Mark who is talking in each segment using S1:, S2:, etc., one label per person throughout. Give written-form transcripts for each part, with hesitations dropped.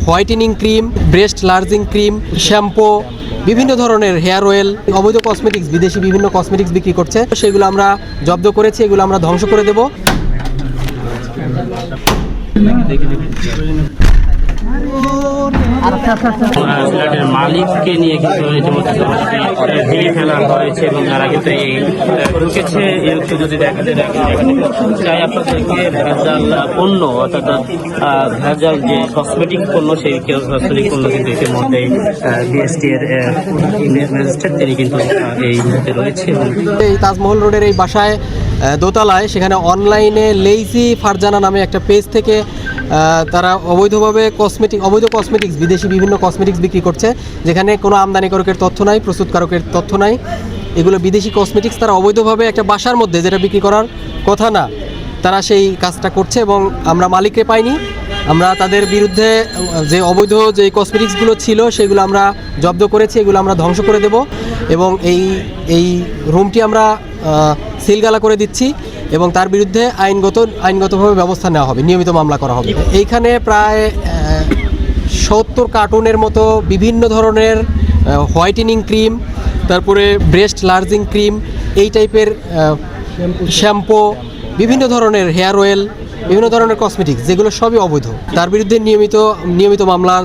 S1: Whitening cream, breast enlarging cream, shampoo, বিভিন্ন ধরনের hair oil, অবৈধ কসমেটিক্স, বিদেশি বিভিন্ন কসমেটিক্স বিক্রি করছে। সেগুলো আমরা জব্দ করেছি, এগুলো আমরা ধ্বংস করে দেব।
S2: ফ্ল্যাটের মালিককে নিয়ে কিন্তু ইতিমধ্যে ভেঙে ফেলা হয়েছে এবং তারা কিন্তু এই ঢুকেছে। একটু যদি দেখাতে চাই আপনাদেরকে, ভেজাল পণ্য অর্থাৎ ভেজাল যে কসমেটিক পণ্য, সেই কসমেটিক পণ্য কিন্তু ইতিমধ্যে বিএসটি এর ম্যাজিস্ট্রেট তিনি কিন্তু এই মুহূর্তে রয়েছে।
S1: এই তাজমহল রোডের এই বাসায় দোতলায়, সেখানে অনলাইনে লেইজি ফারজানা নামে একটা পেজ থেকে তারা অবৈধ কসমেটিক্স, বিদেশি বিভিন্ন কসমেটিক্স বিক্রি করছে, যেখানে কোনো আমদানিকারকের তথ্য নাই, প্রস্তুতকারকের তথ্য নাই। এগুলো বিদেশি কসমেটিক্স তারা অবৈধভাবে একটা বাসার মধ্যে, যেটা বিক্রি করার কথা না, তারা সেই কাজটা করছে এবং আমরা মালিককে পাইনি। আমরা তাদের বিরুদ্ধে যে অবৈধ যে কসমেটিক্সগুলো ছিল সেগুলো আমরা জব্দ করেছি, এগুলো আমরা ধ্বংস করে দেব এবং এই রুমটি আমরা সিলগালা করে দিচ্ছি এবং তার বিরুদ্ধে আইনগতভাবে ব্যবস্থা নেওয়া হবে, নিয়মিত মামলা করা হবে। এইখানে প্রায় 70 কার্টুনের মতো বিভিন্ন ধরনের হোয়াইটেনিং ক্রিম, তারপরে ব্রেস্ট লার্জিং ক্রিম, এই টাইপের শ্যাম্পু, বিভিন্ন ধরনের হেয়ার অয়েল, বিভিন্ন ধরনের কসমেটিক্স, যেগুলো সবই অবৈধ। তার বিরুদ্ধে নিয়মিত মামলা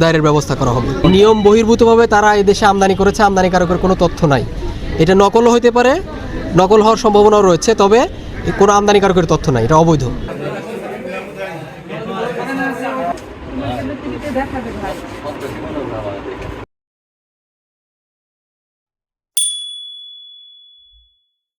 S1: দায়েরের ব্যবস্থা করা হবে। নিয়ম বহির্ভূতভাবে তারা এদেশে আমদানি করেছে, আমদানিকারকের কোনো তথ্য নাই। এটা নকল হতে পারে, নকল হওয়ার সম্ভাবনাও রয়েছে, তবে কোনো আমদানিকারকের তথ্য নাই, এটা অবৈধ।